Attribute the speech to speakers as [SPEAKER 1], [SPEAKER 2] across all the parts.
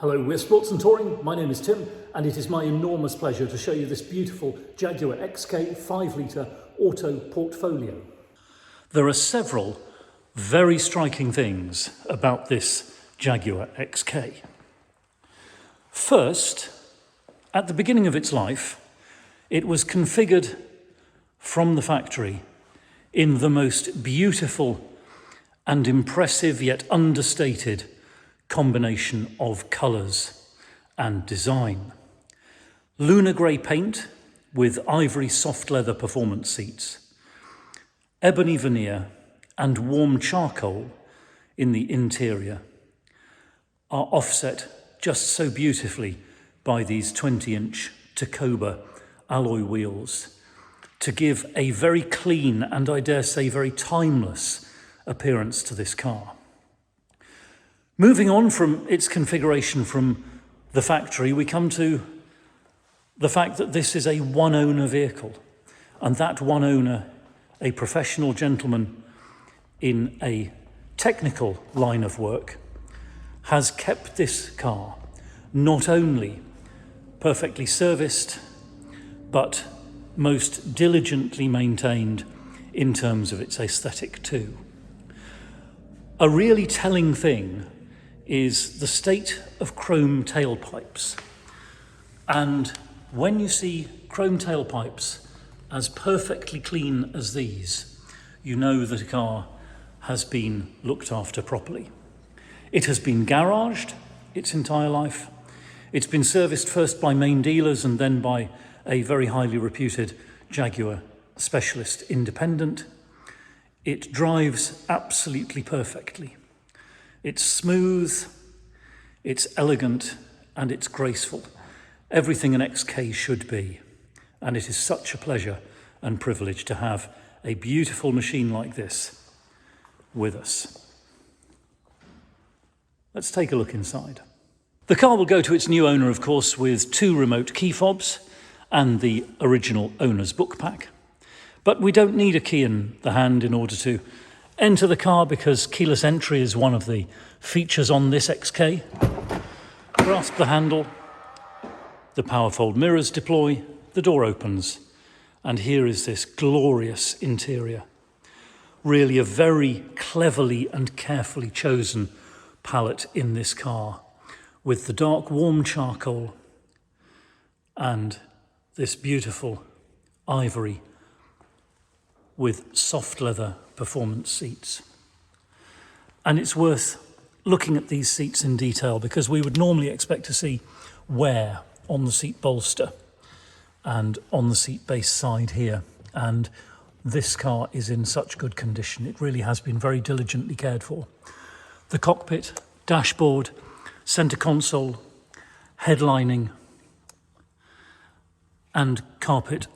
[SPEAKER 1] Hello, we're Sports and Touring. My name is Tim, and it is my enormous pleasure to show you this beautiful Jaguar XK 5-litre auto portfolio. There are several very striking things about this Jaguar XK. First, at the beginning of its life, it was configured from the factory in the most beautiful and impressive yet understated combination of colours and design. Lunar grey paint with ivory soft leather performance seats, ebony veneer and warm charcoal in the interior are offset just so beautifully by these 20-inch Tacoba alloy wheels to give a very clean and I dare say very timeless appearance to this car. Moving on from its configuration from the factory, we come to the fact that this is a one-owner vehicle, and that one owner, a professional gentleman in a technical line of work, has kept this car not only perfectly serviced, but most diligently maintained in terms of its aesthetic too. A really telling thing is the state of chrome tailpipes. And when you see chrome tailpipes as perfectly clean as these, you know that a car has been looked after properly. It has been garaged its entire life. It's been serviced first by main dealers and then by a very highly reputed Jaguar specialist independent. It drives absolutely perfectly. It's smooth, it's elegant, and it's graceful. Everything an XK should be. And it is such a pleasure and privilege to have a beautiful machine like this with us. Let's take a look inside. The car will go to its new owner, of course, with 2 remote key fobs and the original owner's book pack. But we don't need a key in the hand in order to enter the car because keyless entry is one of the features on this XK. Grasp the handle, the power fold mirrors deploy, the door opens, and here is this glorious interior. Really a very cleverly and carefully chosen palette in this car, with the dark warm charcoal and this beautiful ivory with soft leather performance seats. And it's worth looking at these seats in detail because we would normally expect to see wear on the seat bolster and on the seat base side here. And this car is in such good condition. It really has been very diligently cared for. The cockpit, dashboard, center console, headlining, and carpet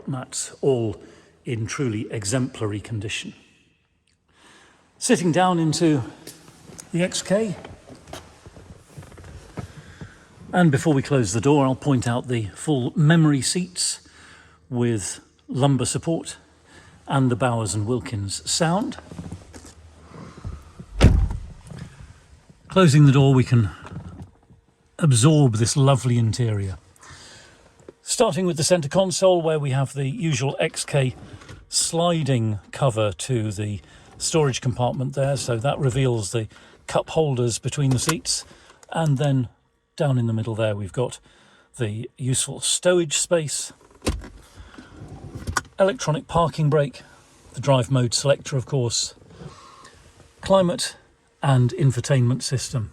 [SPEAKER 1] mats, all in truly exemplary condition. Sitting down into the XK, and before we close the door, I'll point out the full memory seats with lumbar support and the Bowers & Wilkins sound. Closing the door, we can absorb this lovely interior. Starting with the center console, where we have the usual XK sliding cover to the storage compartment there, so that reveals the cup holders between the seats. And then down in the middle there, we've got the useful stowage space, electronic parking brake, the drive mode selector, of course, climate and infotainment system.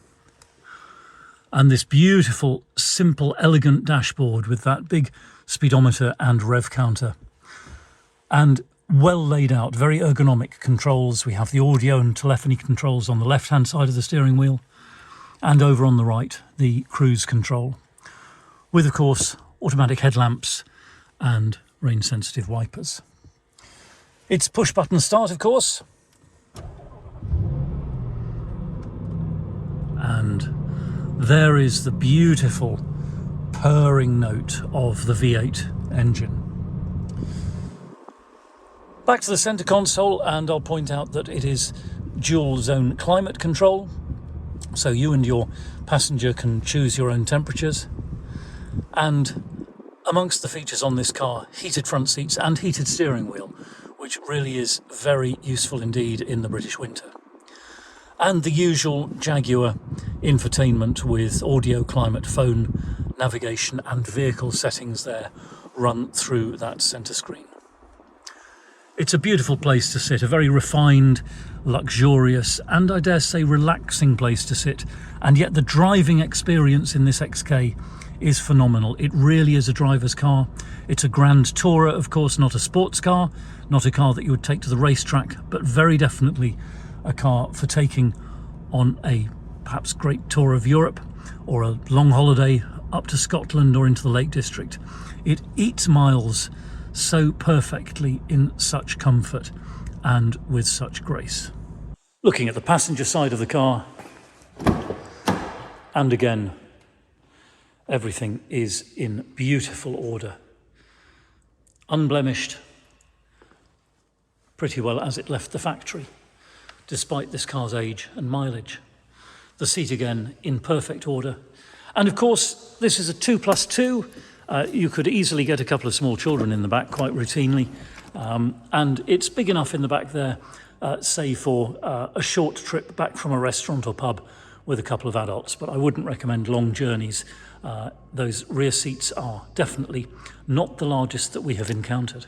[SPEAKER 1] And this beautiful, simple, elegant dashboard with that big speedometer and rev counter. And well laid out, very ergonomic controls. We have the audio and telephony controls on the left-hand side of the steering wheel. And over on the right, the cruise control. With, of course, automatic headlamps and rain-sensitive wipers. It's push-button start, of course. And there is the beautiful purring note of the V8 engine. Back to the center console, and I'll point out that it is dual zone climate control So you and your passenger can choose your own temperatures. And amongst the features on this car, heated front seats and heated steering wheel, which really is very useful indeed in the British winter. And the usual Jaguar infotainment with audio, climate, phone, navigation and vehicle settings there run through that centre screen. It's a beautiful place to sit, a very refined, luxurious and I dare say relaxing place to sit, and yet the driving experience in this XK is phenomenal. It really is a driver's car. It's a Grand Tourer, of course, not a sports car, not a car that you would take to the racetrack, but very definitely a car for taking on a perhaps great tour of Europe or a long holiday up to Scotland or into the Lake District. It eats miles so perfectly in such comfort and with such grace. Looking at the passenger side of the car, and again, everything is in beautiful order, unblemished, pretty well as it left the factory, despite this car's age and mileage. The seat again in perfect order. And of course, this is a 2+2. You could easily get a couple of small children in the back quite routinely. And it's big enough in the back there, say for a short trip back from a restaurant or pub with a couple of adults, but I wouldn't recommend long journeys. Those rear seats are definitely not the largest that we have encountered.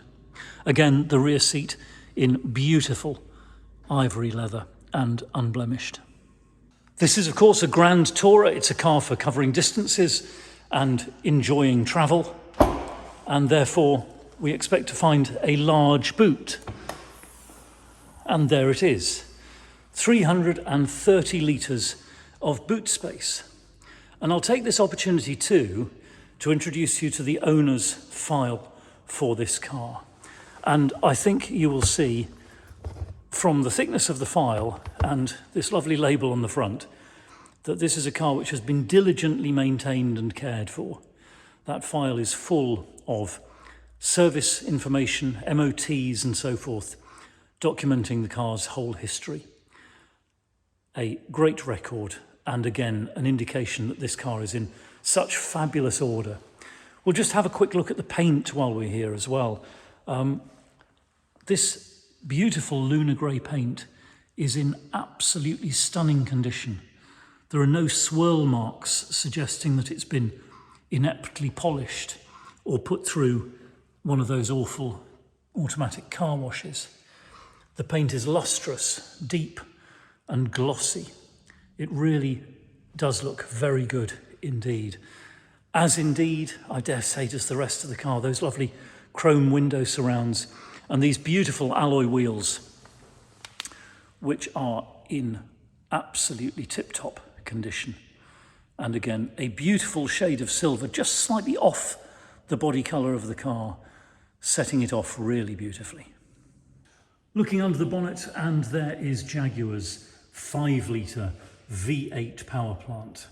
[SPEAKER 1] Again, the rear seat in beautiful ivory leather and unblemished. This is of course a Grand Tourer. It's a car for covering distances and enjoying travel, and therefore we expect to find a large boot. And there it is, 330 litres of boot space. And I'll take this opportunity too to introduce you to the owner's file for this car. And I think you will see from the thickness of the file and this lovely label on the front that this is a car which has been diligently maintained and cared for. That file is full of service information, MOTs and so forth, documenting the car's whole history. A great record, and again, an indication that this car is in such fabulous order. We'll just have a quick look at the paint while we're here as well. This beautiful lunar grey paint is in absolutely stunning condition. There are no swirl marks suggesting that it's been ineptly polished or put through one of those awful automatic car washes. The paint is lustrous, deep and glossy. It really does look very good indeed. As indeed, I dare say, does the rest of the car. Those lovely chrome window surrounds and these beautiful alloy wheels, which are in absolutely tip-top condition. And again, a beautiful shade of silver, just slightly off the body colour of the car, setting it off really beautifully. Looking under the bonnet, and there is Jaguar's 5-litre V8 power plant.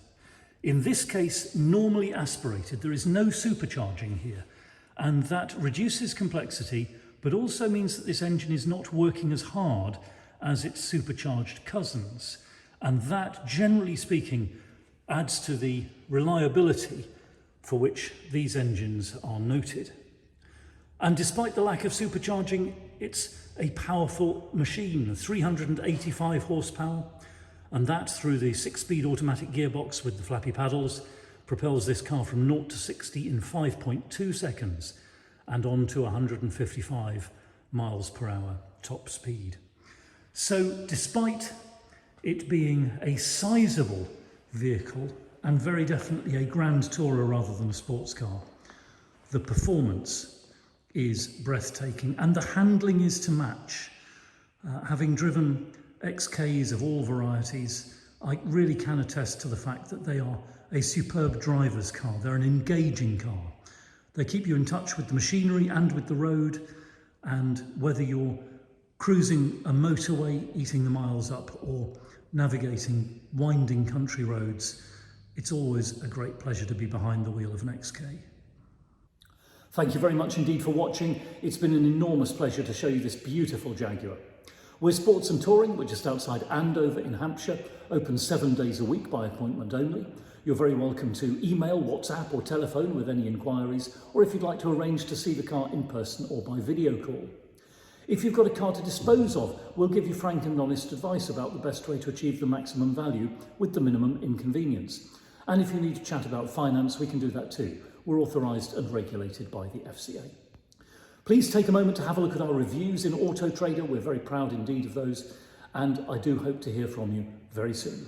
[SPEAKER 1] In this case, normally aspirated. There is no supercharging here, and that reduces complexity, but also means that this engine is not working as hard as its supercharged cousins. And that, generally speaking, adds to the reliability for which these engines are noted. And despite the lack of supercharging, it's a powerful machine, 385 horsepower, and that through the 6-speed automatic gearbox with the flappy paddles propels this car from 0 to 60 in 5.2 seconds and on to 155 miles per hour top speed. So despite it being a sizable vehicle and very definitely a Grand Tourer rather than a sports car, the performance is breathtaking and the handling is to match. Having driven XKs of all varieties, I really can attest to the fact that they are a superb driver's car. They're an engaging car. They keep you in touch with the machinery and with the road, and whether you're cruising a motorway, eating the miles up, or navigating winding country roads, it's always a great pleasure to be behind the wheel of an XK. Thank you very much indeed for watching. It's been an enormous pleasure to show you this beautiful Jaguar. We're Sports and Touring. We're just outside Andover in Hampshire, open 7 days a week by appointment only. You're very welcome to email, WhatsApp or telephone with any inquiries, or if you'd like to arrange to see the car in person or by video call. If you've got a car to dispose of, we'll give you frank and honest advice about the best way to achieve the maximum value with the minimum inconvenience. And if you need to chat about finance, we can do that too. We're authorised and regulated by the FCA. Please take a moment to have a look at our reviews in Auto Trader. We're very proud indeed of those, and I do hope to hear from you very soon.